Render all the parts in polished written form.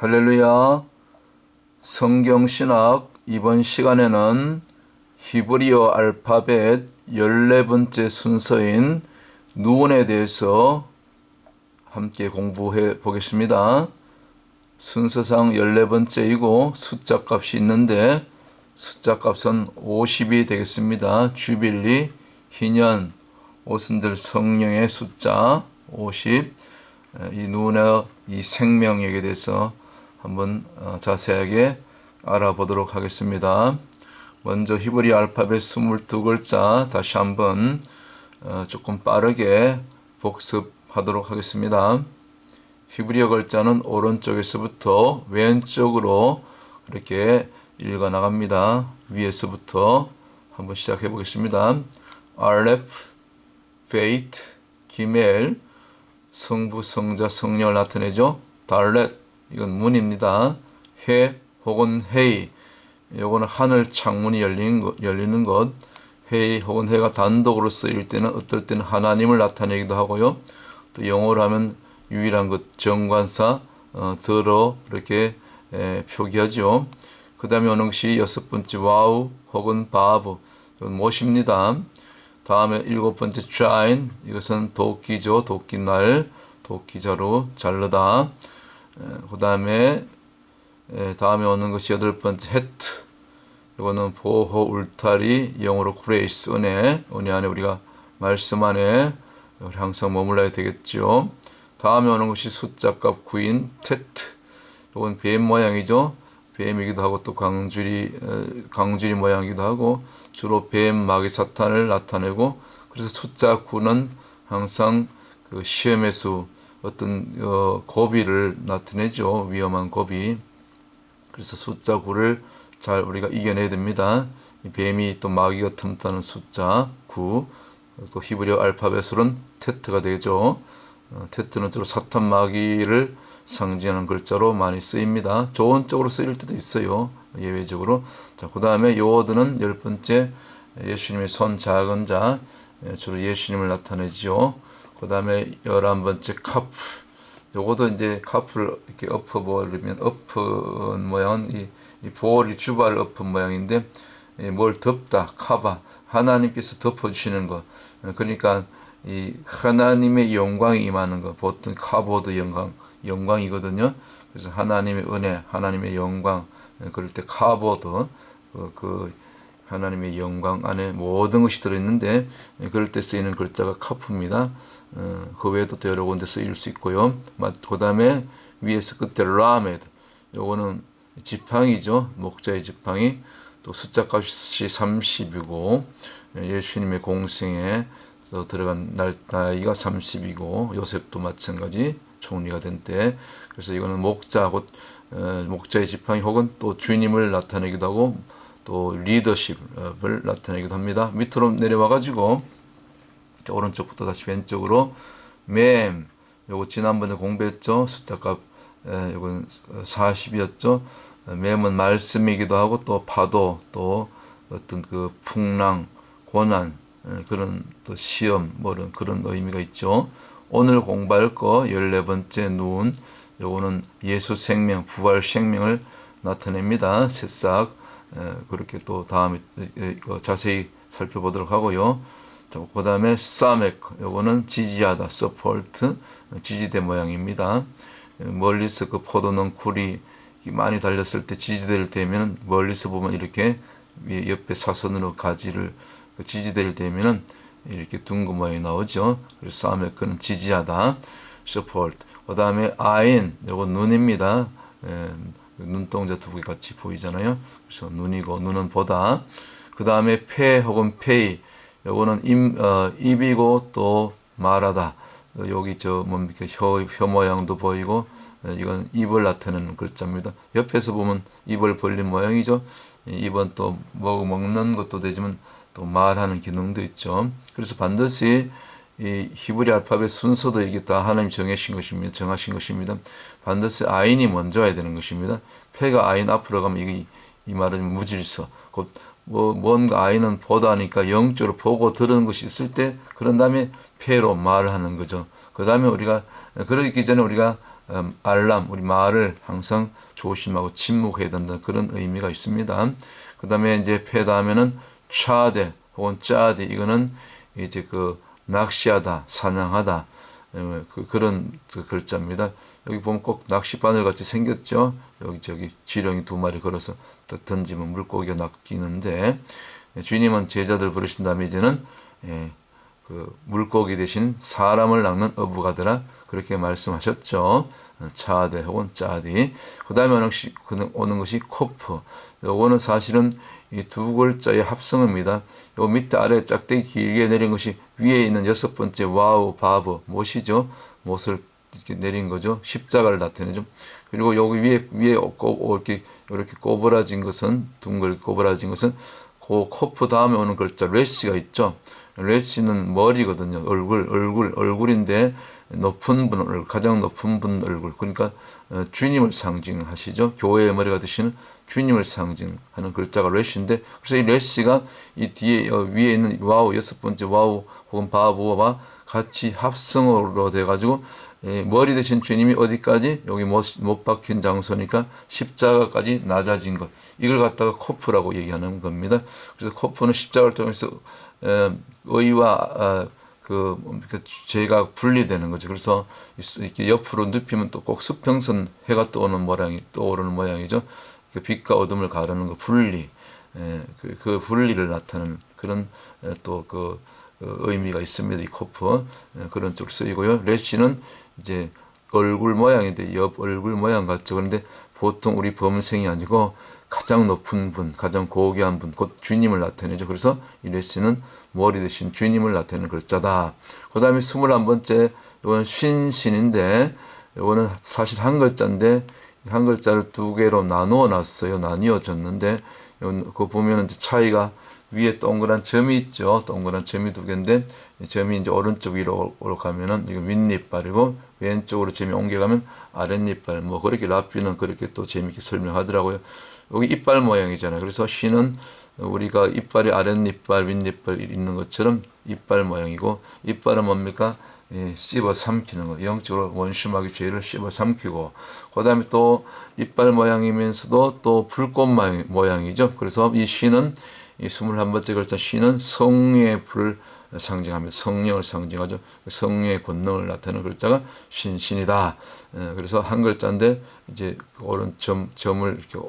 할렐루야. 성경신학 이번 시간에는 히브리어 알파벳 14번째 순서인 누온에 대해서 함께 공부해 보겠습니다. 순서상 14번째이고 숫자 값이 있는데 숫자 값은 50이 되겠습니다. 주빌리, 희년, 오순절 성령의 숫자 50. 이 누온의 이 생명력에 대해서 한번 자세하게 알아보도록 하겠습니다. 먼저 히브리 알파벳 22글자 다시 한번 조금 빠르게 복습하도록 하겠습니다. 히브리어 글자는 오른쪽에서부터 왼쪽으로 이렇게 읽어 나갑니다. 위에서부터 한번 시작해 보겠습니다. 알렙, 베이트, 기멜, 성부, 성자, 성령을 나타내죠. 달렛, 이건 문입니다. 해 혹은 헤이, 요거는 하늘 창문이 열리는 것. 헤이 혹은 해가 단독으로 쓰일 때는 어떨 때는 하나님을 나타내기도 하고요. 또 영어로 하면 유일한 것, 정관사, 더러 이렇게 표기하죠. 그 다음에 오는 것이 6번째 와우 혹은 바브, 이건 못입니다. 다음에 7번째 train, 이것은 도끼죠. 도끼날, 도끼자루 자르다. 그 다음에 오는 것이 8번째 hat, 이거는 보호, 울타리, 영어로 grace, 은혜 안에 우리가 말씀 안에 항상 머물러야 되겠죠. 다음에 오는 것이 숫자값 9인 tet, 이건 뱀 모양이죠. 뱀이기도 하고 또 광주리 모양이기도 하고 주로 뱀, 마귀, 사탄을 나타내고, 그래서 숫자 9는 항상 그 시험의 수, 어떤 고비를 나타내죠. 위험한 고비. 그래서 숫자 9를 잘 우리가 이겨내야 됩니다. 이 뱀이 또 마귀가 틈타는 숫자 9, 또 히브리어 알파벳으로는 테트가 되죠. 테트는 주로 사탄 마귀를 상징하는 글자로 많이 쓰입니다. 좋은 쪽으로 쓰일 때도 있어요. 예외적으로. 자, 그 다음에 요드는 10번째 예수님의 손 작은 자, 주로 예수님을 나타내지요. 그 다음에 11번째 카프, 요것도 이제 카프를 이렇게 엎어버리면 엎은 모양은 이 볼이 주발을 엎은 모양인데, 뭘 덮다, 카바, 하나님께서 덮어주시는 것. 그러니까 이 하나님의 영광이 임하는 것, 보통 카보드 영광이거든요. 그래서 하나님의 은혜, 하나님의 영광, 그럴 때 카보드, 그 하나님의 영광 안에 모든 것이 들어있는데, 그럴 때 쓰이는 글자가 카프입니다. 그 외에도 또 여러 군데 쓰일 수 있고요. 그 다음에 위에서 끝에 라메드, 요거는 지팡이죠. 목자의 지팡이. 또 숫자 값이 30이고 예수님의 공생에 들어간 나이가 30이고 요셉도 마찬가지 총리가 된 때. 그래서 이거는 목자, 곧 목자의 지팡이 혹은 또 주님을 나타내기도 하고 또 리더십을 나타내기도 합니다. 밑으로 내려와 가지고 오른쪽부터 다시 왼쪽으로 맴, 요거 지난번에 공부했죠. 숫자값 요건 40이었죠. 맴은 말씀이기도 하고 또 파도, 또 어떤 그 풍랑, 고난, 그런 또 시험, 그런 의미가 있죠. 오늘 공부할 거 14번째 누운, 요거는 예수 생명, 부활 생명을 나타냅니다. 새싹. 그렇게 또 다음에 자세히 살펴보도록 하고요. 그 다음에 사맥, 요거는 지지하다, 서포트, 지지대 모양입니다. 멀리서 그 포도는 굴이 많이 달렸을 때 지지대를 대면, 멀리서 보면 이렇게 옆에 사선으로 가지를 지지대를 대면은 이렇게 둥근 모양이 나오죠. 그래서 사맥은 지지하다, 서포트. 그 다음에 아인, 요거 눈입니다. 눈동자 두 개 같이 보이잖아요. 그래서 눈이고, 눈은 보다. 그 다음에 페 혹은 페이, 요거는 입이고 또 말하다. 여기 뭡니까 혀 모양도 보이고, 이건 입을 나타내는 글자입니다. 옆에서 보면 입을 벌린 모양이죠. 입은 또 먹는 것도 되지만 또 말하는 기능도 있죠. 그래서 반드시 이 히브리 알파벳 순서도 이게 다 하나님 정하신 것입니다. 반드시 아인이 먼저 와야 되는 것입니다. 페가 아인 앞으로 가면 이 말은 무질서. 곧 뭔가 아인은 보다니까 영적으로 보고 들은 것이 있을 때, 그런 다음에 페로 말을 하는 거죠. 그 다음에 우리가 그러기 전에 우리가 알람, 우리 말을 항상 조심하고 침묵해야 된다는 그런 의미가 있습니다. 그 다음에 이제 패 다음에는 차데 혹은 짜디, 이거는 이제 그 낚시하다, 사냥하다, 그런 그 글자입니다. 여기 보면 꼭 낚시바늘 같이 생겼죠. 여기 저기 지렁이 2마리 걸어서 던지면 물고기가 낚이는데, 주님은 제자들 부르신 다음에 이제는 그 물고기 대신 사람을 낚는 어부가 되라, 그렇게 말씀하셨죠. 차대 혹은 짜디. 그 다음에 오는 것이 코프. 요거는 사실은 이 두 글자의 합성어입니다. 요 밑에 아래 짝대기 길게 내린 것이 위에 있는 6번째 와우 바브, 못이죠. 못을 이렇게 내린 거죠. 십자가를 나타내죠. 그리고 여기 위에 이렇게 꼬부라진 것은, 둥글 꼬부라진 것은 그 코프 다음에 오는 글자 레시가 있죠. 레시는 머리거든요. 얼굴인데 높은 분 얼굴, 가장 높은 분 얼굴. 그러니까 주님을 상징하시죠. 교회의 머리가 되시는 주님을 상징하는 글자가 레시인데, 그래서 이 레시가 이 뒤에 위에 있는 와우, 6번째 와우 혹은 바보와 같이 합성어로 돼가지고 머리 대신 주님이 어디까지? 여기 못 박힌 장소니까 십자가까지 낮아진 것. 이걸 갖다가 코프라고 얘기하는 겁니다. 그래서 코프는 십자가를 통해서 의와 그 죄가 분리되는 거죠. 그래서 이렇게 옆으로 눕히면 또 꼭 수평선, 해가 떠오르는 모양이죠. 그 빛과 어둠을 가르는 그 분리, 그 분리를 나타내는 그런 또 그 의미가 있습니다. 이 코프, 그런 쪽으로 쓰이고요. 레시는 이제 얼굴 모양인데 옆 얼굴 모양 같죠. 그런데 보통 우리 범생이 아니고 가장 높은 분, 가장 고귀한 분, 곧 주님을 나타내죠. 그래서 이 레시는 머리 대신 주님을 나타내는 글자다. 그 다음에 21번째, 이건 신인데, 이거는 사실 한 글자인데, 한 글자를 2개로 나누어 놨어요. 나뉘어졌는데, 그거 보면 이제 차이가 위에 동그란 점이 있죠. 동그란 점이 2개인데, 점이 이제 오른쪽 위로 가면은 이거 윗니빨이고, 왼쪽으로 점이 옮겨가면 아랫니빨. 뭐, 그렇게 랍비는 그렇게 또 재밌게 설명하더라고요. 여기 이빨 모양이잖아요. 그래서 신은 우리가 이빨이 아랫니빨, 윗니빨 있는 것처럼 이빨 모양이고, 이빨은 뭡니까? 씹어 삼키는 거. 영적으로 원심하게 죄를 씹어 삼키고, 그 다음에 또 이빨 모양이면서도 또 불꽃 모양이죠. 그래서 이 신은, 이 21번째 글자 신은 성령의 불을 상징합니다. 성령을 상징하죠. 성령의 권능을 나타내는 글자가 신이다. 그래서 한 글자인데, 이제 점을 이렇게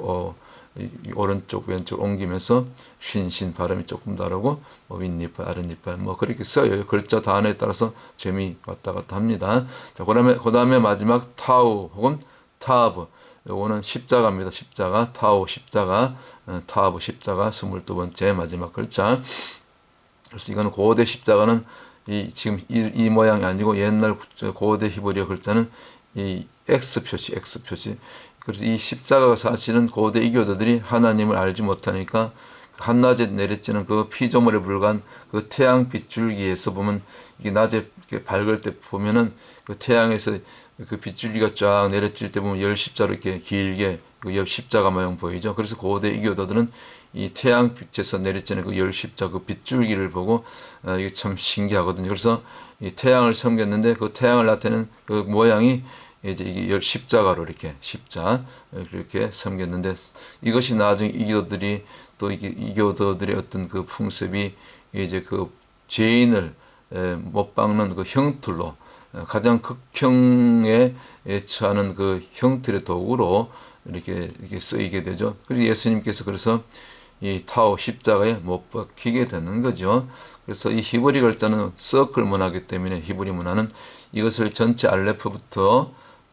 오른쪽 왼쪽 옮기면서 신 발음이 조금 다르고, 윗니빨 아랫니빨 뭐 그렇게 써요. 글자 단어에 따라서 점이 왔다 갔다 합니다. 자, 그다음에 마지막 타우 혹은 타브, 요거는 십자가입니다. 십자가, 타우 십자가, 타브 십자가, 22번째 마지막 글자. 그래서 이거는 고대 십자가는 지금 이 모양이 아니고, 옛날 고대 히브리어 글자는 이 X 표시. 그래서 이 십자가가 사실은 고대 이교도들이 하나님을 알지 못하니까 한낮에 내려지는 그 피조물에 불과한 그 태양 빗줄기에서 보면, 이게 낮에 이렇게 밝을 때 보면은 그 태양에서 그 빗줄기가 쫙 내려질 때 보면 열 십자로 이렇게 길게 그 옆 십자가 모양 보이죠. 그래서 고대 이교도들은 이 태양빛에서 내려지는 그 열 십자 그 빗줄기를 보고 이게 참 신기하거든요. 그래서 이 태양을 섬겼는데, 그 태양을 나타내는 그 모양이 이제 이게 열 십자가로 이렇게 이렇게 섬겼는데, 이것이 나중에 이교도들이 또 이교도들의 어떤 그 풍습이 이제 그 죄인을 못 박는 그 형틀로, 가장 극형에 처하는 그 형틀의 도구로 이렇게 쓰이게 되죠. 그리고 예수님께서 그래서 이 타오 십자가에 못 박히게 되는 거죠. 그래서 이 히브리 글자는 서클 문화이기 때문에, 히브리 문화는 이것을 전체 알레프부터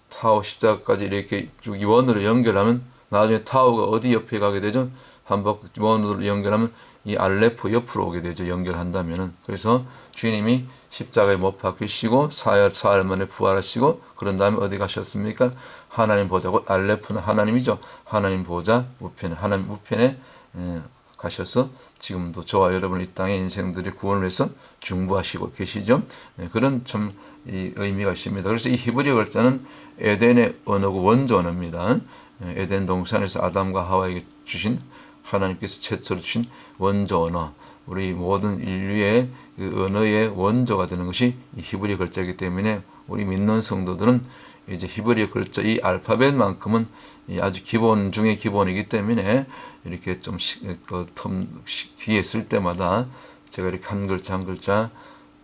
타오 십자가까지 이렇게 쭉 원으로 연결하면, 나중에 타오가 어디 옆에 가게 되죠? 한번 원으로 연결하면 이 알레프 옆으로 오게 되죠. 연결한다면은. 그래서 주님이 십자가에 못 박히시고 사흘 만에 부활하시고, 그런 다음에 어디 가셨습니까? 하나님 보좌, 곧 알레프는 하나님이죠. 하나님 보좌 우편에, 하나님 우편에 가셔서 지금도 저와 여러분 이 땅의 인생들이 구원을 위해서 중보하시고 계시죠. 그런 참 이 의미가 있습니다. 그래서 이 히브리 글자는 에덴의 언어고 원조 언어입니다. 에덴 동산에서 아담과 하와에게 주신, 하나님께서 최초로 주신 원조 언어, 우리 모든 인류의 그 언어의 원조가 되는 것이 이 히브리 글자이기 때문에, 우리 믿는 성도들은 이제 히브리어 글자 이 알파벳만큼은 아주 기본 중에 기본이기 때문에 이렇게 좀 귀에 쓸 때마다 제가 이렇게 한 글자 한 글자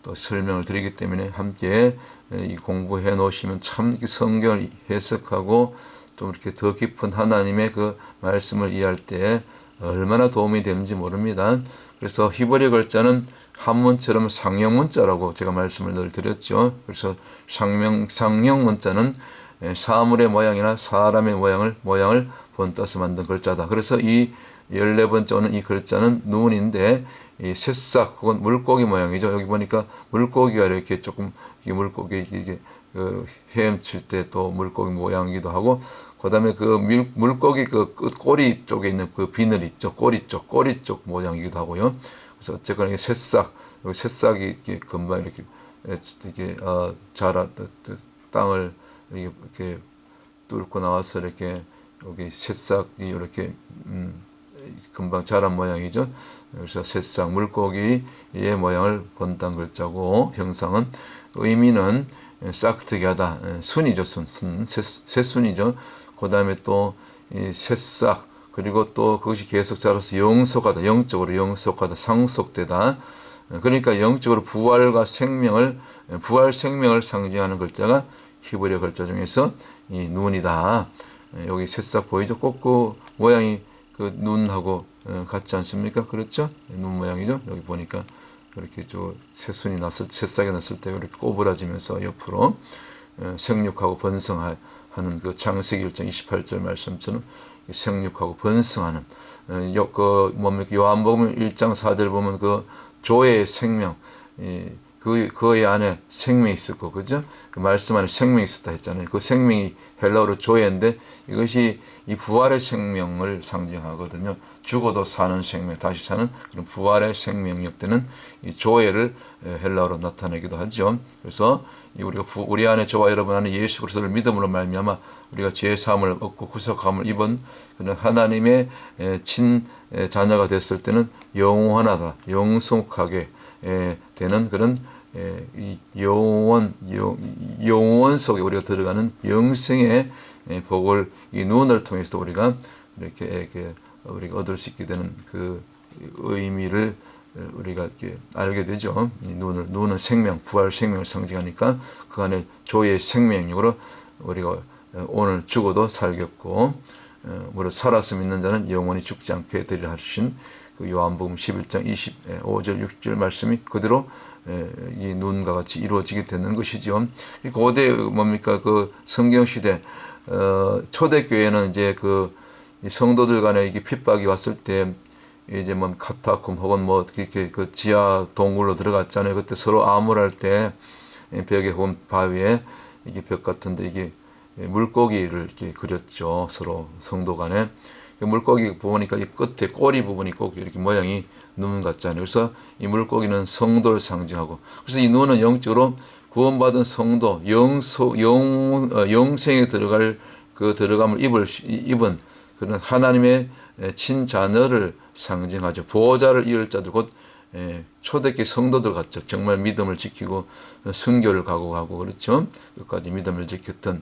또 설명을 드리기 때문에 함께 이 공부해 놓으시면 참 성경을 해석하고 좀 이렇게 더 깊은 하나님의 그 말씀을 이해할 때 얼마나 도움이 되는지 모릅니다. 그래서 히브리 글자는 한문처럼 상형 문자라고 제가 말씀을 늘 드렸죠. 그래서 상형 문자는 사물의 모양이나 사람의 모양을 본따서 만든 글자다. 그래서 이 14번째 오는 이 글자는 눈인데 이 새싹 혹은 물고기 모양이죠. 여기 보니까 물고기가 이렇게 조금 물고기 이게 헤엄칠 때 또 물고기 모양이기도 하고 그다음에 그 물고기 그 꼬리 쪽에 있는 그 비늘 있죠. 꼬리 쪽 모양이기도 하고요. 그래서 어쨌거나 이게 새싹, 여기 새싹이 이렇게 금방 이렇게 자라 땅을 이렇게 뚫고 나와서 이렇게 여기 새싹이 이렇게 금방 자란 모양이죠. 그래서 새싹 물고기의 모양을 본다는 글자고 형상은 의미는 싹트게 하다 순이죠. 새순이죠. 그 다음에 또 이 새싹 그리고 또 그것이 계속 자라서 영속하다 영적으로 영속하다 상속되다 그러니까 영적으로 부활 생명을 상징하는 글자가 히브리어 글자 중에서 이 눈이다. 여기 새싹 보이죠? 꼭 그 모양이 그 눈하고 같지 않습니까? 그렇죠? 눈 모양이죠? 여기 보니까 이렇게 새싹이 났을 때 이렇게 꼬부라지면서 옆으로 생육하고 번성하는 그 창세기 1장 28절 말씀처럼 생육하고 번성하는 요한복음 1장 4절 보면 그 조의 생명 그의 안에 생명이 있었고 그죠? 그 말씀 안에 생명이 있었다 했잖아요. 그 생명이 헬라어로 조예인데 이것이 이 부활의 생명을 상징하거든요. 죽어도 사는 생명, 다시 사는 그런 부활의 생명력 되는 이 조예를 헬라어로 나타내기도 하죠. 그래서 우리 안에 저와 여러분 안에 예수 그리스도를 믿음으로 말미암아 우리가 죄 사함을 얻고 구속함을 입은 그런 하나님의 친 자녀가 됐을 때는 영원하다, 영속하게 되는 그런 이 영원 속에 우리가 들어가는 영생의 복을 이 눈을 통해서 우리가 이렇게 우리가 얻을 수 있게 되는 그 의미를 우리가 이렇게 알게 되죠. 이 눈은 생명, 부활 생명을 상징하니까 그 안에 조의 생명력으로 우리가 오늘 죽어도 살겠고 무릇 살아서 믿는 자는 영원히 죽지 않게 되리라 하신 그 요한복음 11장 25절 6절 말씀이 그대로 이 눈과 같이 이루어지게 되는 것이죠. 고대 뭡니까 그 성경 시대 초대교회는 이제 그 성도들 간에 이게 핍박이 왔을 때 이제 뭐 카타콤 혹은 뭐 이렇게 그 지하 동굴로 들어갔잖아요. 그때 서로 암울할 때 벽에 혹은 바위에 이게 벽 같은데 이게 물고기를 이렇게 그렸죠. 서로 성도 간에 물고기 보니까 이 끝에 꼬리 부분이 꼭 이렇게 모양이 눈 같잖아요. 그래서 이 물고기는 성도를 상징하고 그래서 이 눈은 영적으로 구원받은 성도 영생에 들어갈 그 들어감을 입은 그런 하나님의 친자녀를 상징하죠. 보호자를 이을 자들 곧 초대교회 성도들 같죠. 정말 믿음을 지키고 순교를 각오하고 그렇죠. 끝까지 믿음을 지켰던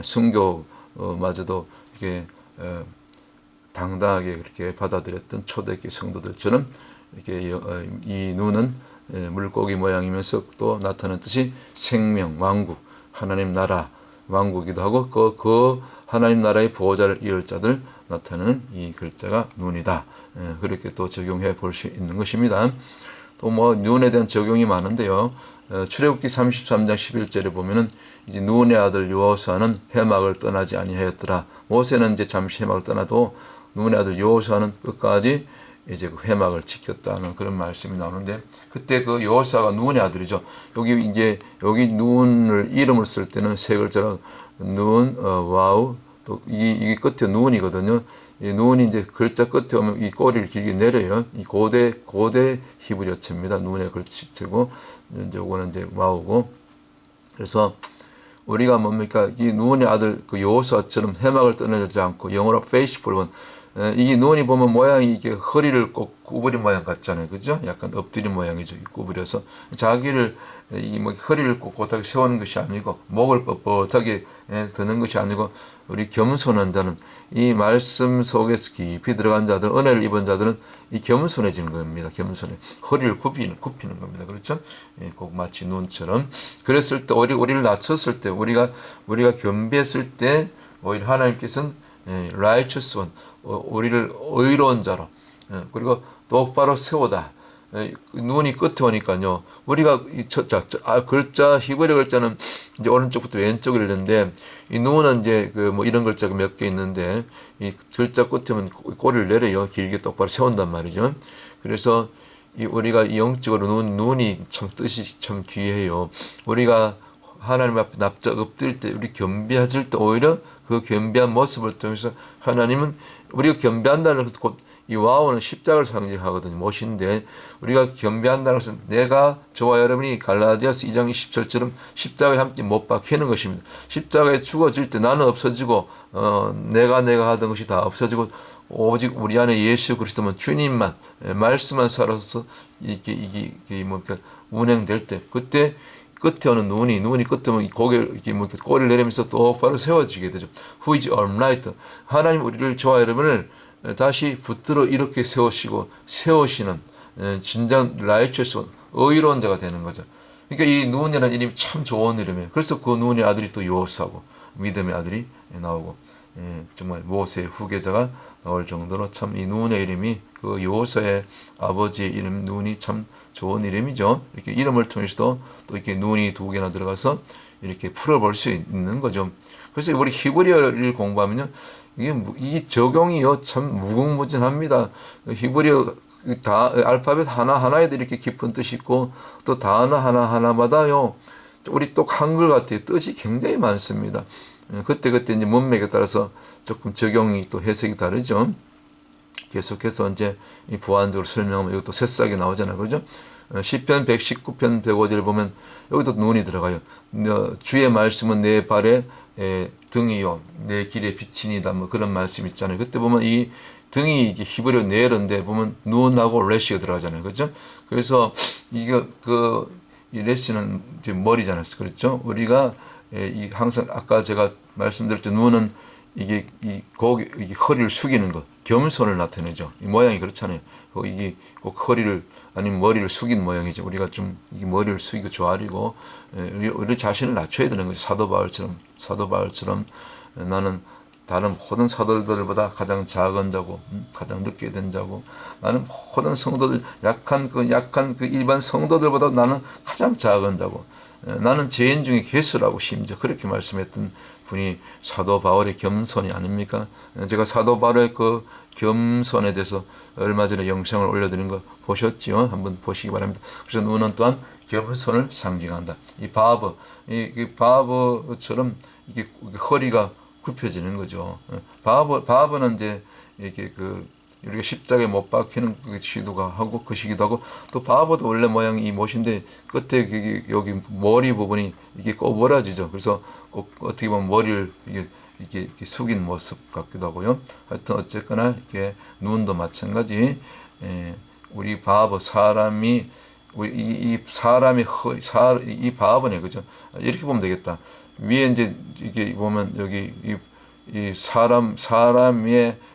순교마저도 이렇게 당당하게 그렇게 받아들였던 초대교회 성도들처럼 이렇게 이 눈은 물고기 모양이면서 또 나타나는 뜻이 생명, 왕국, 하나님 나라, 왕국이기도 하고 그 하나님 나라의 보호자를 이을 자들 나타내는 이 글자가 눈이다. 그렇게 또 적용해 볼 수 있는 것입니다. 또 뭐 눈에 대한 적용이 많은데요. 출애굽기 33장 11절에 보면은 이제 눈의 아들 여호수아는 회막을 떠나지 아니하였더라. 모세는 이제 잠시 회막을 떠나도 눈의 아들 여호수아는 끝까지 이제 그 회막을 지켰다는 그런 말씀이 나오는데 그때 그 여호수아가 눈의 아들이죠. 여기 눈을 이름을 쓸 때는 세 글자로 눈, 와우 또 이 끝에 눈이거든요. 이 눈이 이제 글자 끝에 오면 이 꼬리를 길게 내려요. 이 고대 히브리어체입니다. 눈의 글씨체고 이제 요거는 이제 와우고 그래서 우리가 뭡니까 이 눈의 아들 그 여호수아처럼 회막을 떠나지 않고 영어로 faithful 이 눈이 보면 모양이 이게 허리를 꼭 구부린 모양 같잖아요. 그죠? 약간 엎드린 모양이죠. 구부려서 자기를 이 뭐 허리를 꼿꼿하게 세우는 것이 아니고 목을 뻣뻣하게 드는 것이 아니고 우리 겸손한 자는 이 말씀 속에서 깊이 들어간 자들, 은혜를 입은 자들은 이 겸손해지는 겁니다. 겸손해. 허리를 굽히는 겁니다. 그렇죠? 꼭 마치 눈처럼. 그랬을 때, 우리를 낮췄을 때, 우리가 겸비했을 때, 오히려 하나님께서는 righteous one, 우리를 의로운 자로, 그리고 똑바로 세우다. 눈이 끝에 오니까요. 우리가 글자 히브리 글자는 이제 오른쪽부터 왼쪽을 읽는데 이 눈은 이제 그 뭐 이런 글자가 몇 개 있는데 이 글자 끝에는 꼬리를 내려요. 길게 똑바로 세운단 말이죠. 그래서 우리가 영적으로 눈이 참 뜻이 참 귀해요. 우리가 하나님 앞에 납작 엎드릴 때 우리 겸비해질 때 오히려 그 겸비한 모습을 통해서 하나님은 우리가 겸비한다는 것도 곧 이 와우는 십자가를 상징하거든요. 못인데 우리가 겸비한다는 것은 내가 저와 여러분이 갈라디아서 2장 27처럼 십자가에 함께 못 박히는 것입니다. 십자가에 죽어질 때 나는 없어지고 내가 하던 것이 다 없어지고 오직 우리 안에 예수 그리스도만 주님만 말씀만 살아서 이게 뭐 운행될 때 그때 끝에 오는 눈이 끝에 오면 고개를 이렇게 뭐 꼬리를 내리면서 똑바로 세워지게 되죠. Who is Almighty? 하나님 우리를 저와 여러분을 다시 붙들어 이렇게 세우시는 진정 righteous 의로운 자가 되는 거죠. 그러니까 이 눈이라는 이름이 참 좋은 이름이에요. 그래서 그 눈의 아들이 또 요사고 믿음의 아들이 나오고 정말 모세의 후계자가 나올 정도로 참 이 눈의 이름이 그 요사의 아버지의 이름 눈이 참 좋은 이름이죠. 이렇게 이름을 통해서도 또 이렇게 눈이 두 개나 들어가서 이렇게 풀어볼 수 있는 거죠. 그래서 우리 히브리어를 공부하면요. 이 적용이요 참 무궁무진합니다. 히브리어 알파벳 하나하나에도 이렇게 깊은 뜻이 있고 또 단어 하나하나마다요 우리 또 한글 같아요 뜻이 굉장히 많습니다. 그때 이제 문맥에 따라서 조금 적용이 또 해석이 다르죠. 계속해서 이제 이 보완적으로 설명하면 이것도 새싹이 나오잖아요, 그죠? 시편 119편 105절 보면 여기도 눈이 들어가요. 주의 말씀은 내 발에 등이요 내 길에 빛이니다 뭐 그런 말씀 있잖아요. 그때 보면 이 등이 이게 히브리어 네런데 보면 눈하고 레시가 들어가잖아요, 그렇죠? 그래서 이게 이 레시는 이제 머리잖아요, 그렇죠? 우리가 이 항상 아까 제가 말씀드렸죠, 눈은 이게 이게 허리를 숙이는 것, 겸손을 나타내죠. 이 모양이 그렇잖아요. 이게 꼭 허리를 아니면 머리를 숙인 모양이죠. 우리가 좀 이게 머리를 숙이고 조아리고 우리 자신을 낮춰야 되는 거죠. 사도 바울처럼 나는 다른 모든 사도들보다 가장 작은 자고 가장 늦게 된 자고 나는 모든 성도들 약한 그 일반 성도들보다 나는 가장 작은 자고 나는 죄인 중에 괴수라고 심지어 그렇게 말씀했던 분이 사도 바울의 겸손이 아닙니까? 제가 사도 바울의 그 겸손에 대해서 얼마 전에 영상을 올려드린 거 보셨지요? 한번 보시기 바랍니다. 그래서 눈은 또한 겸손을 상징한다. 이 바보처럼 이게 허리가 굽혀지는 거죠. 바보는 이제 이렇게 우리가 십자가에 못 박히는 그 시도가 하고 그 시기도 하고 또 바보도 원래 모양이 이 못인데 끝에 여기 머리 부분이 이게 꼬부라지죠. 그래서 꼭 어떻게 보면 머리를 이렇게 숙인 모습 같기도 하고요. 하여튼 어쨌거나 이렇게 눈도 마찬가지. 우리 바보 사람이 이 바보네, 그죠? 이렇게 보면 되겠다. 위에 이제 이게 보면 여기 이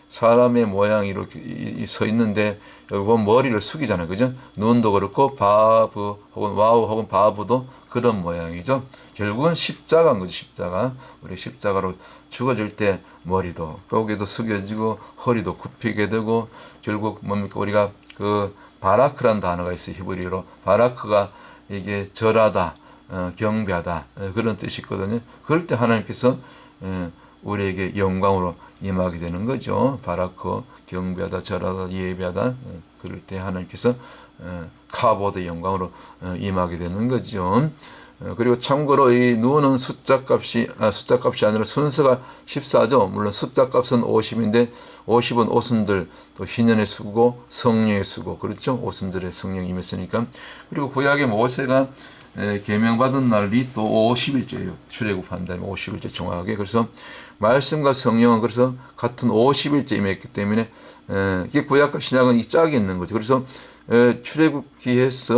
사람의 모양이 이렇게 서 있는데 여기 보면 머리를 숙이잖아요, 그죠? 눈도 그렇고 바보 혹은 와우 혹은 바보도 그런 모양이죠. 결국은 십자가인 거죠. 십자가. 우리 십자가로 죽어질 때 머리도 고개도 숙여지고 허리도 굽히게 되고 결국 뭡니까? 우리가 바라크란 단어가 있어요. 히브리어로. 바라크가 이게 절하다, 경배하다 그런 뜻이 있거든요. 그럴 때 하나님께서 우리에게 영광으로 임하게 되는 거죠. 바라크, 경배하다, 절하다, 예배하다 그럴 때 하나님께서 카보드 영광으로 임하게 되는 거죠. 그리고 참고로 이 눈은 숫자값이 아니라 순서가 14죠. 물론 숫자값은 50인데 50은 오순절, 또 희년의 수고, 성령의 수고, 그렇죠? 오순절에 성령이 임했으니까. 그리고 구약의 모세가 계명받은 날이 또 50일째예요. 출애굽한 다음에 50일째 정확하게. 그래서 말씀과 성령은 그래서 같은 50일째 임했기 때문에 이게 구약과 신약은 이 짝이 있는 거죠. 그래서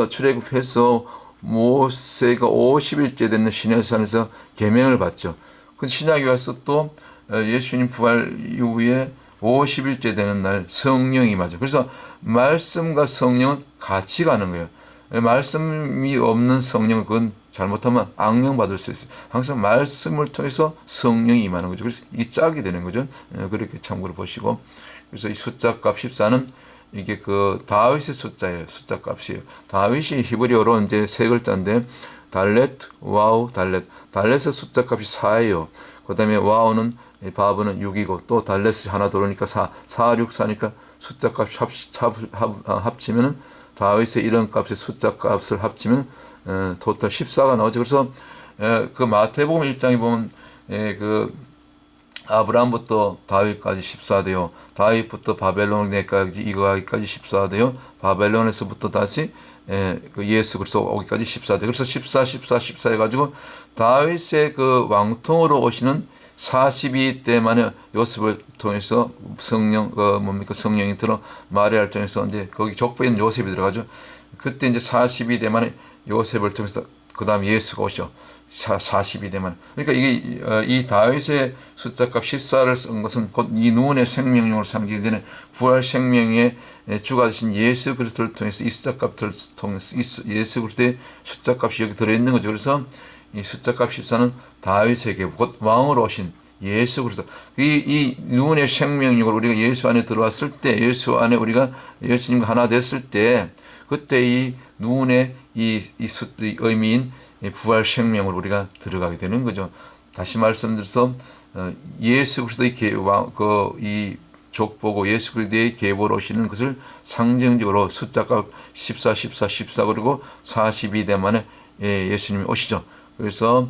출애굽해서 모세가 50일째 되는 시내산에서 계명을 받죠. 그 신약에 와서 또 예수님 부활 이후에 50일째 되는 날 성령이 임하죠. 그래서 말씀과 성령은 같이 가는 거예요. 말씀이 없는 성령은 그건 잘못하면 악령 받을 수 있어요. 항상 말씀을 통해서 성령이 임하는 거죠. 그래서 이게 짝이 되는 거죠. 그렇게 참고로 보시고. 그래서 이 숫자 값 14는 이게 그 다윗의 숫자예요. 숫자 값이에요. 다윗이 히브리어로 이제 세 글자인데 달렛, 와우, 달렛. 달렛의 숫자 값이 4예요. 그 다음에 와우는 바브는 6이고 또 달렛이 하나 들어오니까 4, 4, 6, 4니까 숫자 값 합치면은 다윗의 이런 값의 숫자 값을 합치면 토탈 14가 나오죠. 그래서 그 마태복음 1장에 보면 그 아브라함부터 다윗까지 14대요. 다윗부터 바벨론에까지 이거하기까지 14대요. 바벨론에서부터 다시 그 예수 그리스도 오기까지 14대. 그래서 14, 14, 14 해가지고 다윗의 그 왕통으로 오시는 42대 만에 요셉을 통해서 성령 성령이 들어 마리아를 통해서 이제 거기 족보에 있는 요셉이 들어가죠. 그때 이제 42대 만에 요셉을 통해서 그 다음 예수가 오죠. 42대만. 그러니까 이게 이 다윗의 숫자값 14를 쓴 것은 곧 이 누운의 생명력을 상징되는 부활 생명의 주가 되신 예수 그리스도를 통해서 이 숫자값을 통해서 예수 그리스도의 숫자값이 여기 들어있는 거죠. 그래서 이 숫자값 14는 다윗의 계보, 곧 왕으로 오신 예수 그리스도. 이 누운의 생명력을 우리가 예수 안에 들어왔을 때, 예수 안에 우리가 예수님과 하나 됐을 때, 그때 이 누운의 이 의미인 부활 생명으로 우리가 들어가게 되는 거죠. 다시 말씀드려서 예수 그리스도의 이 족보고 예수 그리스도의 계보로 오시는 것을 상징적으로 숫자가 14, 14, 14 그리고 42대 만에 예수님이 오시죠. 그래서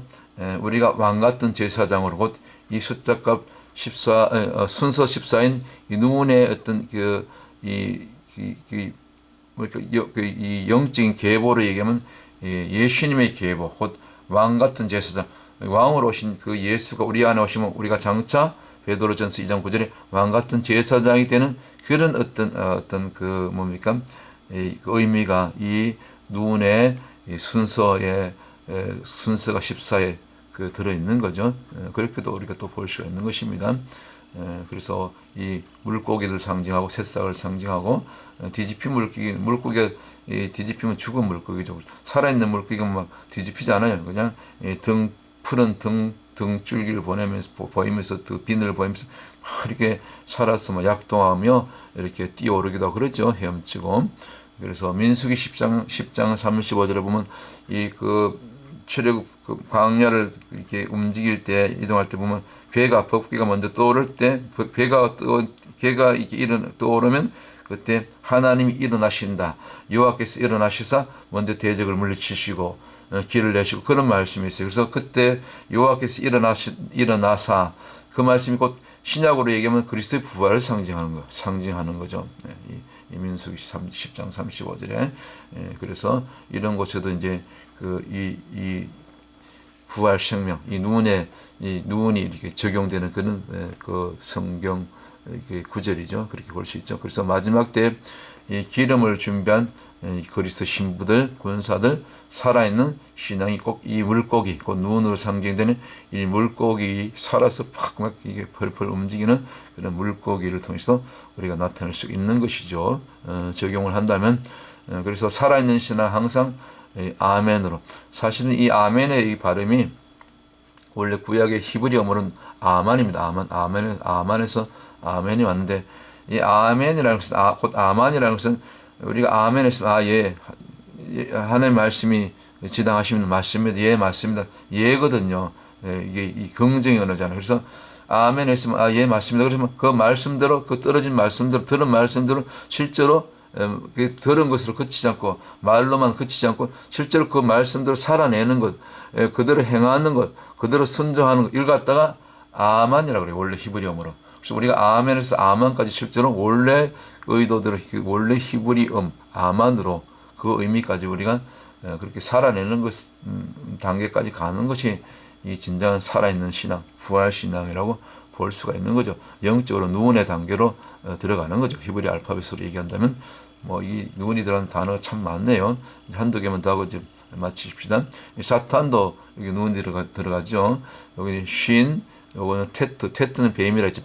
우리가 왕 같은 제사장으로 곧 이 숫자값 14 순서 14인 이 누운의 어떤 이 영적인 계보로 얘기하면 예수님의 계보, 곧 왕 같은 제사장, 왕으로 오신 그 예수가 우리 안에 오시면 우리가 장차 베드로전서 2장 9절에 왕 같은 제사장이 되는 그런 어떤 그 뭡니까 의미가 이 누운의 순서가 14에 그 들어 있는 거죠. 그렇게도 우리가 또 볼 수가 있는 것입니다. 그래서 이 물고기를 상징하고 새싹을 상징하고 뒤집힌 물고기가 뒤집히면 죽은 물고기죠. 살아있는 물고기가 막 뒤집히지 않아요. 그냥 푸른 등줄기를 보이면서 그 비늘을 보이면서 이렇게 살아서 막 약동하며 이렇게 뛰어오르기도 하고 그러죠. 헤엄치고. 그래서 민수기 10장 35절에 보면 이 출애굽 광야를 이렇게 움직일 때 이동할 때 보면 법궤가 먼저 떠오를 때 괴가 이렇게 떠오르면 그때 하나님이 일어나신다. 여호와께서 일어나시사 먼저 대적을 물리치시고 길을 내시고 그런 말씀이 있어요. 그래서 그때 여호와께서 일어나사 그 말씀이 곧 신약으로 얘기하면 그리스도의 부활을 상징하는 거죠. 이 민수기 10장 35절에 그래서 이런 곳에도 이제 이 부활 생명, 이 누운이 이렇게 적용되는 그런 그 성경 이렇게 구절이죠. 그렇게 볼 수 있죠. 그래서 마지막 때 이 기름을 준비한 그리스도 신부들, 군사들, 살아있는 신앙이 꼭 이 물고기, 곧 누운으로 상징되는 이 물고기 살아서 막 이게 펄펄 움직이는 그런 물고기를 통해서 우리가 나타낼 수 있는 것이죠. 적용을 한다면 그래서 살아있는 신앙 항상 아멘으로. 사실은 이 아멘의 이 발음이 원래 구약의 히브리어로는 아만입니다. 아만에서 아멘이 왔는데 이 아멘이라는 것은 곧 아만이라는 것은 우리가 아멘에서 하나님 말씀이 지당하시면 맞습니다. 예 맞습니다. 예거든요. 이게 이 긍정의 언어잖아요. 그래서 아멘 했으면 예 맞습니다. 그러면 그 말씀대로 그 떨어진 말씀대로 들은 말씀대로 실제로 들은 것으로 그치지 않고 말로만 그치지 않고 실제로 그 말씀대로 살아내는 것, 그대로 행하는 것, 그대로 순종하는 것, 이걸 갖다가 아만이라고 그래요. 원래 히브리어로. 그래서 우리가 아멘에서 아만까지 실제로 원래 의도대로 원래 히브리음 아만으로 그 의미까지 우리가 그렇게 살아내는 것 단계까지 가는 것이 이 진정한 살아있는 신앙, 부활 신앙이라고 볼 수가 있는 거죠. 영적으로 누운의 단계로 들어가는 거죠. 히브리 알파벳으로 얘기한다면 이 누운이 들어가는 단어가 참 많네요. 한두 개만 더 하고 이제 맞추십시다. 사탄도 여기 눈 들어가죠. 여기 쉰, 요거는 테트는 뱀이라 했죠.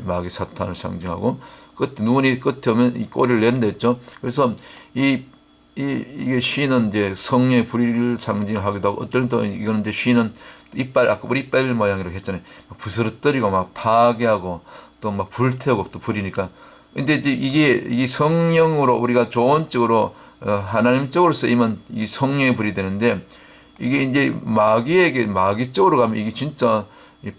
마귀 사탄을 상징하고, 눈이 끝에 오면 이 꼬리를 낸다 했죠. 그래서 이게 쉰은 이제 성령의 불의를 상징하기도 하고, 어떨 때 이거는 이제 쉰은 이빨, 아까 우리 이빨 모양이라고 했잖아요. 부스러뜨리고 막 파괴하고 또 막 불태우고 또 불이니까. 근데 이제 이게 성령으로 우리가 좋은 쪽으로 하나님 쪽으로 쓰이면 이 성령의 불이 되는데, 이게 이제 마귀 쪽으로 가면 이게 진짜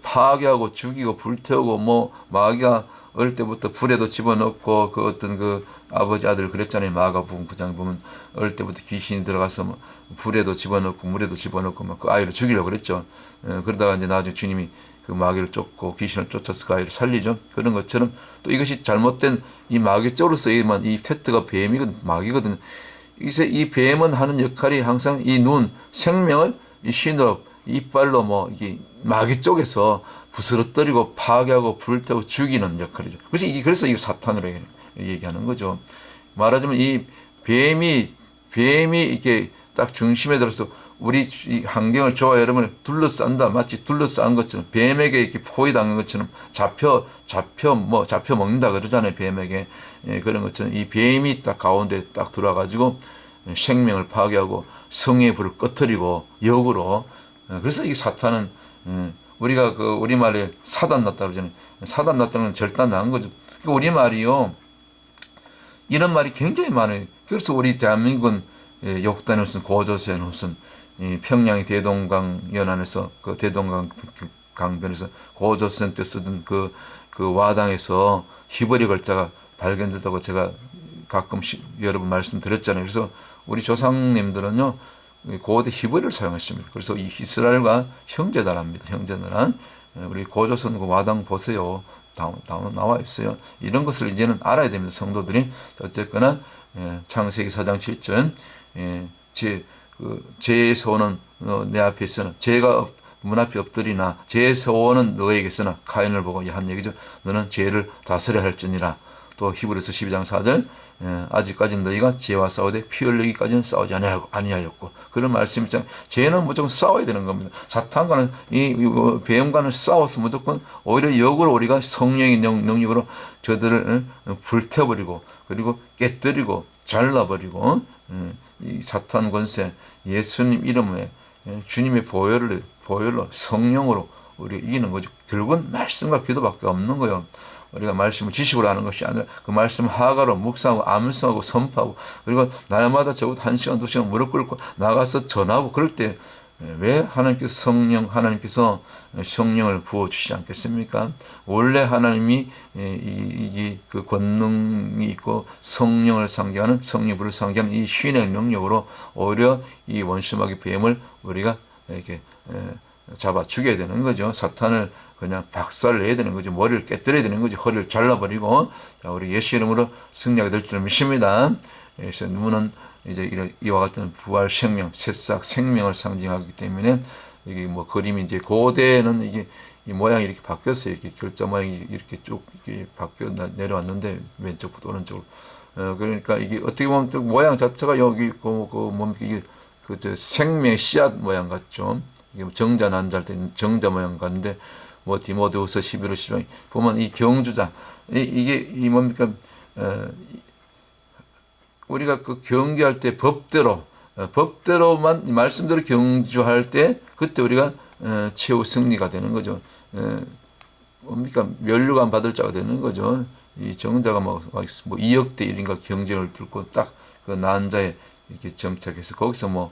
파괴하고 죽이고 불태우고, 뭐 마귀가 어릴 때부터 불에도 집어넣고, 그 어떤 그 아버지 아들 그랬잖아요. 마가복음 9장 보면 어릴 때부터 귀신이 들어가서 뭐 불에도 집어넣고 물에도 집어넣고 막 그 아이를 죽이려고 그랬죠. 그러다가 이제 나중에 주님이 그 마귀를 쫓고 귀신을 쫓아서 그 아이를 살리죠. 그런 것처럼 또 이것이 잘못된 이 마귀 쪽으로 쓰이면 이 테트가 뱀이거든, 마귀거든. 이제 이 뱀은 하는 역할이 항상 이 눈, 생명을 이 신으로 이빨로 뭐 이게 마귀 쪽에서 부스러뜨리고 파괴하고 불태우고 죽이는 역할이죠. 그래서 이게 사탄으로 얘기하는 거죠. 말하자면 이 뱀이 이렇게 딱 중심에 들어서 우리 환경을, 저와 여러분을 둘러싼다. 마치 둘러싼 것처럼, 뱀에게 이렇게 포위당한 것처럼 잡혀 먹는다 그러잖아요. 뱀에게. 그런 것처럼 이 뱀이 딱 가운데 딱 들어와가지고 생명을 파괴하고 성의 불을 꺼트리고 역으로. 그래서 이 사탄은, 우리가 그 우리말에 사단 났다 그러잖아요. 사단 났다는 건 절단 나는 거죠. 그러니까 우리말이요, 이런 말이 굉장히 많아요. 그래서 우리 대한민국은 욕단에 무슨 고조선에 무슨 평양의 대동강 연안에서 그 대동강 강변에서 고조선 때 쓰던 그 와당에서 히브리 글자가 발견됐다고 제가 가끔씩 여러 번 말씀드렸잖아요. 그래서 우리 조상님들은요, 고대 히브리를 사용했습니다. 그래서 이 이스라엘과 형제다랍니다. 형제나라. 우리 고조선 그 와당 보세요. 나와 있어요. 이런 것을 이제는 알아야 됩니다. 성도들이. 어쨌거나 창세기 4장 7절, 죄에서 오는 내 앞에 있으나 죄가 문 앞에 엎드리나 죄에서 오는 너에게 있으나, 가인을 보고 한 얘기죠. 너는 죄를 다스려야 할지니라. 또 히브리서 12장 4절, 아직까지는 너희가 죄와 싸우되 피 흘리기까지는 싸우지 아니하였고. 그런 말씀이 있잖아요. 죄는 무조건 싸워야 되는 겁니다. 사탄과는 이 뱀과는 싸워서 무조건 오히려 역으로 우리가 성령의 능력으로 저들을 불태워버리고, 그리고 깨뜨리고 잘라버리고, 이 사탄 권세 예수님 이름에 주님의 보혈로 성령으로 우리 이기는 거죠. 결국은 말씀과 기도밖에 없는 거예요. 우리가 말씀을 지식으로 하는 것이 아니라 그 말씀 하가로 묵상하고 암송하고 선포하고, 그리고 날마다 적어도 1시간 2시간 무릎 꿇고 나가서 전하고, 그럴 때 왜 하나님께서 성령을 부어주시지 않겠습니까? 원래 하나님이 그 권능이 있고 성령을 상징하는, 성령 불을 상징하는 이 신의 능력으로 오히려 이 원수마귀 뱀을 우리가 이렇게 잡아 죽여야 되는 거죠. 사탄을 그냥 박살내야 되는 거죠. 머리를 깨뜨려야 되는 거죠. 허리를 잘라버리고. 자, 우리 예수 이름으로 승리하게 될 줄 믿습니다. 그래서 눈은 이제 이와 같은 부활 생명, 새싹 생명을 상징하기 때문에, 이게 뭐 그림이 이제 고대는 이게 이 모양이 이렇게 바뀌었어요. 이렇게 결자 모양이 이렇게 쭉 이렇게 바뀌어 내려왔는데, 왼쪽부터 오른쪽으로. 그러니까 이게 어떻게 보면 또 모양 자체가 여기 있고, 이게 저 생명의 씨앗 모양 같죠. 이게 정자 난자할 때 정자 모양 같은데, 뭐 디모데후서 11호 10장 보면 이 경주자, 이게 뭡니까? 우리가 그 경주할 때 법대로만 말씀대로 경주할 때, 그때 우리가 최후 승리가 되는 거죠. 뭡니까? 면류관 받을 자가 되는 거죠. 이 정자가 뭐 2억 대 1인가 경쟁을 뚫고 딱 그 난자에 이렇게 정착해서 거기서 뭐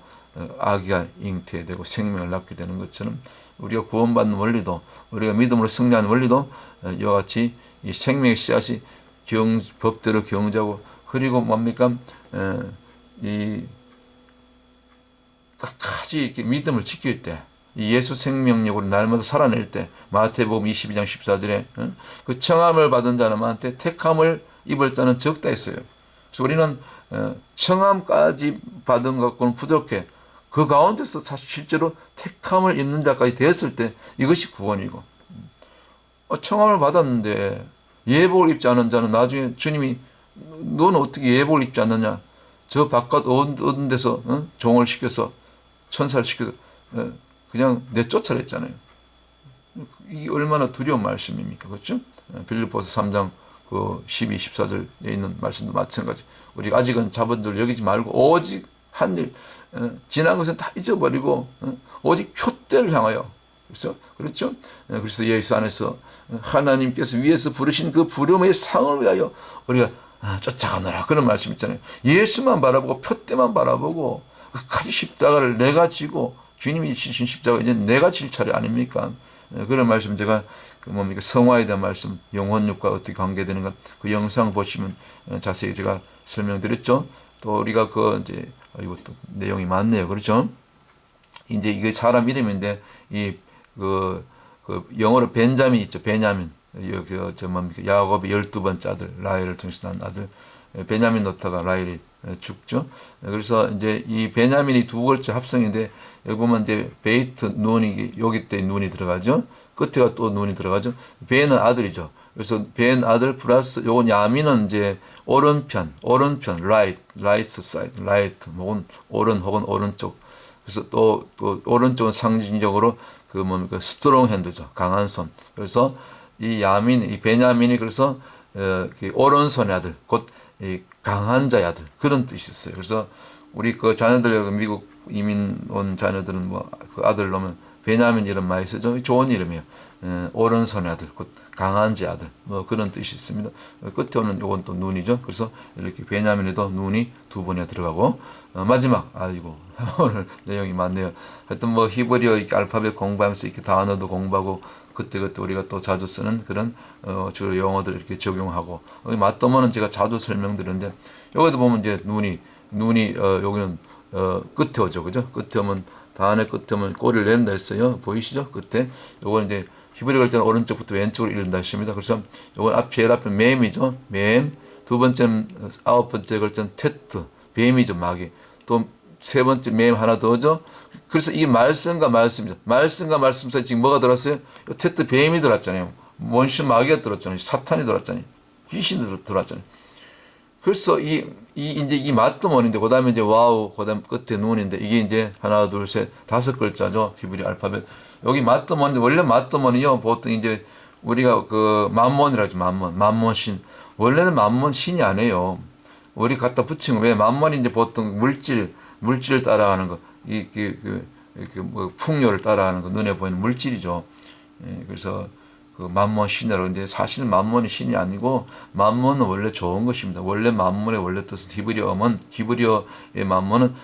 아기가 잉태되고 생명을 낳게 되는 것처럼, 우리가 구원받는 원리도, 우리가 믿음으로 승리하는 원리도 이와 같이 이 생명의 씨앗이 법대로 경주하고, 그리고 뭡니까? 이 끝까지 이렇게 믿음을 지킬 때, 이 예수 생명력으로 날마다 살아낼 때, 마태복음 22장 14절에 그 청함을 받은 자들한테 택함을 입을 자는 적다 했어요. 그래서 우리는 청함까지 받은 것과는 부족해. 그 가운데서 사실 실제로 택함을 입는 자까지 되었을 때 이것이 구원이고, 청함을 받았는데 예복을 입지 않은 자는 나중에 주님이 너는 어떻게 예복을 입지 않느냐, 저 바깥 어두운 데서 종을 시켜서 천사를 시켜서 그냥 내쫓아라 했잖아요. 이게 얼마나 두려운 말씀입니까? 그렇죠? 빌립보서 3장 그 12, 14절에 있는 말씀도 마찬가지. 우리가 아직은 자본들 여기지 말고 오직 한 일, 지난 것은 다 잊어버리고 오직 표대를 향하여. 그렇죠? 그래서 예수 안에서 하나님께서 위에서 부르신 그 부름의 상을 위하여 우리가 쫓아가노라. 그런 말씀 있잖아요. 예수만 바라보고 표대만 바라보고 그 십자가를 내가 지고 주님이 지신 십자가 이제 내가 질 차례 아닙니까? 그런 말씀 제가 그 뭡니까 성화에 대한 말씀 영혼육과 어떻게 관계되는가 그 영상 보시면 자세히 제가 설명드렸죠. 또 우리가 그 이제 이것도 내용이 많네요. 그렇죠? 이제 이게 사람 이름인데 그 영어로 벤자민 있죠. 베냐민. 저 뭡니까 야곱의 12번째 아들 라헬을 통해서 난 아들 베냐민 놓다가 라헬이 죽죠. 그래서 이제 이 베냐민이 두 번째 합성인데 여기 보면 이제 베이트 눈이 여기 때 눈이 들어가죠. 끝에가 또 눈이 들어가죠. 베는 아들이죠. 그래서 베는 아들 플러스 요건 야민은 이제 오른편 라이트 사이드 라이트 혹은 혹은 오른쪽. 그래서 또 오른쪽은 상징적으로 그 뭡니까 스트롱 핸드죠. 강한 손. 그래서 이 야민 이 베냐민이 그래서 오른손의 아들 곧 이 강한 자의 아들 그런 뜻이 있어요. 그래서 우리 그 자녀들 미국 이민 온 자녀들은 뭐 그 아들 놓으면 베냐민 이름 많이 쓰죠. 좋은 이름이에요. 오른손의 아들, 곧 강한 자의 아들 뭐 그런 뜻이 있습니다. 끝에 오는 요건 또 눈이죠. 그래서 이렇게 베냐민에도 눈이 두 번이나 들어가고 마지막 아이고 오늘 내용이 많네요. 하여튼 뭐 히브리어 이렇게 알파벳 공부하면서 이렇게 단어도 공부하고 그때 우리가 또 자주 쓰는 그런 주로 용어들 이렇게 적용하고 맞더머는 제가 자주 설명드리는데 여기도 보면 이제 눈이 여기는 끝에 오죠, 그죠? 끝에 오면 단의 끝에 오면 꼬리를 내린다 했어요. 보이시죠? 끝에 요건 이제 히브리 글자는 오른쪽부터 왼쪽으로 읽는다 했습니다. 그래서 요건 제일 앞에 맴이죠, 맴. 두 번째 아홉 번째 글자는 테트, 뱀이죠, 마귀. 또 세 번째 맴 하나 더죠. 그래서 이 말씀과 말씀이죠. 말씀과 말씀 사이에 지금 뭐가 들었어요? 테트 뱀이 들었잖아요. 원수 마귀가 들었잖아요. 사탄이 들었잖아요. 귀신이 들었잖아요. 그래서 이제 이 맞드먼인데 그다음에 이제 와우 그다음 끝에 눈인데 이게 이제 하나 둘 셋 다섯 글자죠. 히브리 알파벳. 여기 맞드먼인데 원래 맞드먼이요. 보통 이제 우리가 그 만몬이라고 하죠. 만몬 신. 원래는 만몬 신이 아니에요. 우리 갖다 붙인 거 왜 만몬이 이제 보통 물질을 따라가는 거. 뭐 풍요를 따라가는 거 눈에 보이는 물질이죠. 그래서 그 만몬 신이라고 하는데 사실은 만몬이 신이 아니고 만몬은 원래 좋은 것입니다. 원래 만몬의 원래 뜻은 히브리어의 만몬은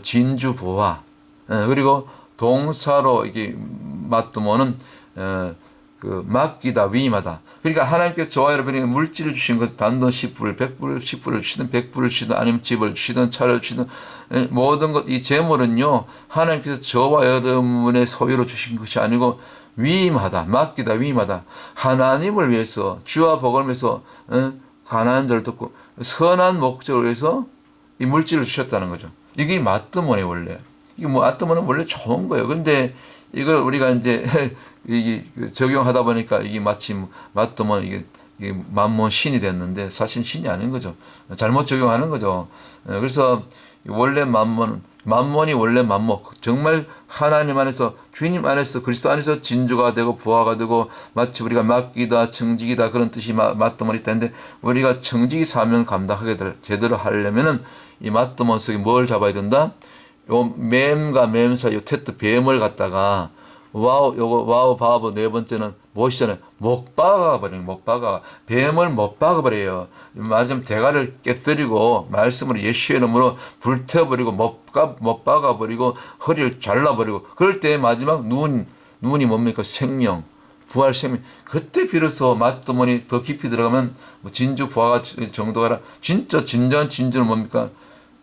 진주 보화. 그리고 동사로 이게 맞드모는 그 맡기다 위임하다. 그러니까 하나님께서 저와 여러분에게 물질을 주신 것 단돈 10불, 100불, 10불을 주시든 100불을 주시든 아니면 집을 주시든 차를 주시든 모든 것 이 재물은요 하나님께서 저와 여러분의 소유로 주신 것이 아니고 위임하다, 맡기다, 위임하다. 하나님을 위해서 주와 복을 위해서 가난한 자를 돕고 선한 목적을 위해서 이 물질을 주셨다는 거죠. 이게 맞드모네 원래. 이게 뭐 맞드모는 원래 좋은 거예요. 근데 이걸 우리가 이제 이게 적용하다 보니까 이게 마치 맞드모 이게 만몬 신이 됐는데 사실 신이 아닌 거죠. 잘못 적용하는 거죠. 그래서 원래 만몬이 원래 만목 정말 하나님 안에서 주님 안에서 그리스도 안에서 진주가 되고 부하가 되고 마치 우리가 맡기다 청직이다 그런 뜻이 맞드몬이 있다는데 우리가 청직이 사명 감당하게 제대로 하려면은 이 맞드몬 속에 뭘 잡아야 된다? 요 맴과 맴 사이 요 테트 뱀을 갖다가 와우 바보 네 번째는 무엇이잖아요. 못 박아버리는 뱀을 못 박아버려요. 말하자면 대가를 깨뜨리고 말씀으로 예수의 이름으로 불태워버리고 못 박아버리고 허리를 잘라버리고 그럴 때 마지막 눈이 뭡니까? 생명 부활 생명. 그때 비로소 맞드몬이 더 깊이 들어가면 뭐 진주 부하가 정도가 아니라 진짜 진정한 진주는 뭡니까?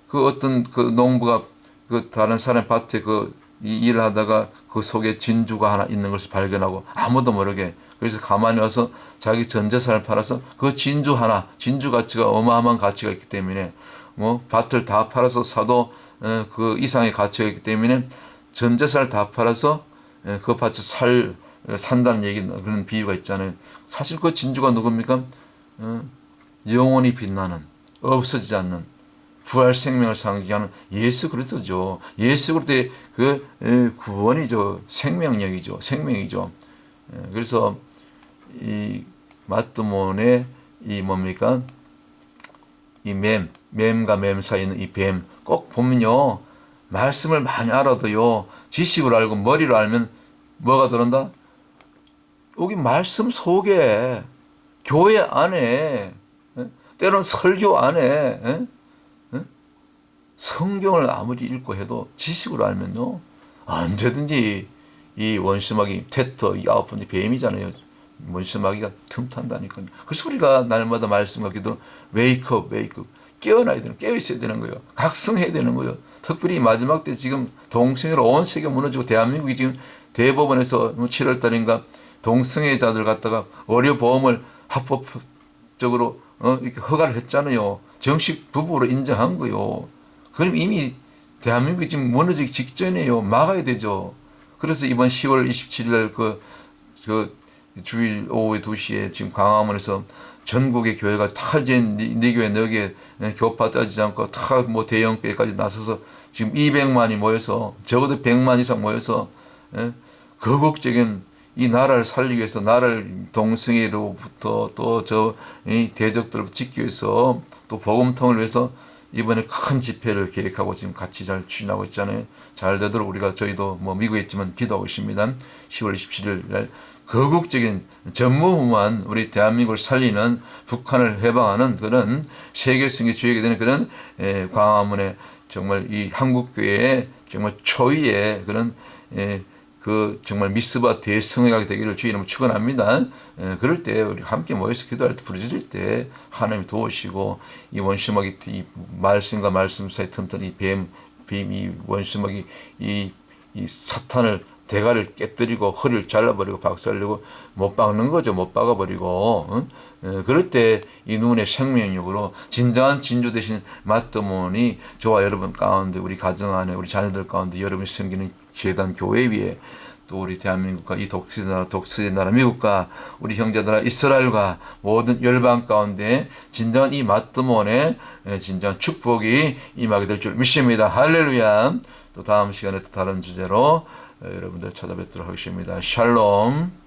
그 어떤 그 농부가 그 다른 사람 밭에 이 일을 하다가 그 속에 진주가 하나 있는 것을 발견하고 아무도 모르게 그래서 가만히 와서 자기 전 재산을 팔아서 그 진주 가치가 어마어마한 가치가 있기 때문에 뭐 밭을 다 팔아서 사도 그 이상의 가치가 있기 때문에 전 재산을 다 팔아서 그 밭을 산다는 얘기 그런 비유가 있잖아요. 사실 그 진주가 누굽니까? 영원히 빛나는 없어지지 않는 부활 생명을 상징하는 예수 그리스도죠. 예수 그리스도의 구원이죠. 생명력이죠. 생명이죠. 그래서 이 마뜨몬의 이 뭡니까? 이 맴과 맴 사이에 있는 이 뱀 꼭 보면요. 말씀을 많이 알아도요. 지식으로 알고 머리로 알면 뭐가 들어온다? 여기 말씀 속에 교회 안에 때로는 설교 안에 성경을 아무리 읽고 해도 지식으로 알면요. 언제든지 이 원수마귀 테터 이 9번째 뱀이잖아요. 원수마귀가 틈탄다니까요. 그래서 우리가 날마다 말씀과 기도 웨이크업 깨어나야 되는 깨어 있어야 되는 거예요. 각성해야 되는 거예요. 특별히 마지막 때 지금 동성애로 온 세계 무너지고 대한민국이 지금 대법원에서 7월 달인가 동성애자들 갖다가 의료보험을 합법적으로 이렇게 허가를 했잖아요. 정식 부부로 인정한 거요. 그럼 이미 대한민국이 지금 무너지기 직전이에요. 막아야 되죠. 그래서 이번 10월 27일 그 주일 오후 2시에 지금 광화문에서 전국의 교회가 다 이제 네 교회 너게 교파 따지지 않고 다 뭐 대형교회까지 나서서 지금 200만이 모여서 적어도 100만 이상 모여서 거국적인 이 나라를 살리기 위해서 나라를 동성애로부터 또 저 대적들을 지키기 위해서 또 복음통을 위해서 이번에 큰 집회를 계획하고 지금 같이 잘 추진하고 있잖아요. 잘 되도록 우리가 저희도 뭐 미국에 있지만 기도하고 있습니다. 10월 27일 날 거국적인 전무후무한 우리 대한민국을 살리는 북한을 해방하는 그런 세계성이 주역이 되는 그런 광화문에 정말 이 한국교회의 정말 초유의 그런 그 정말 미스바 대성회가 되기를 주의 이름으로 축원합니다. 그럴 때 우리 함께 모여서 기도할 때 부르짖을 때 하나님이 도우시고 이 원수마귀 이 말씀과 말씀 사이 틈틈 이 이 원수마귀 이 사탄을 대가를 깨뜨리고 허리를 잘라버리고 박살내고 못 박는 거죠. 못 박아버리고 그럴 때 이 눈의 생명력으로 진정한 진주 대신 마뜨몬이 저와 여러분 가운데 우리 가정 안에 우리 자녀들 가운데 여러분이 섬기는 재단 교회 위에 또 우리 대한민국과 이 독수리 나라 미국과 우리 형제나라 이스라엘과 모든 열방 가운데 진정한 이 마뜨몬의 진정한 축복이 임하게 될 줄 믿습니다. 할렐루야. 또 다음 시간에 또 다른 주제로 여러분들 찾아뵙도록 하겠습니다. 샬롬.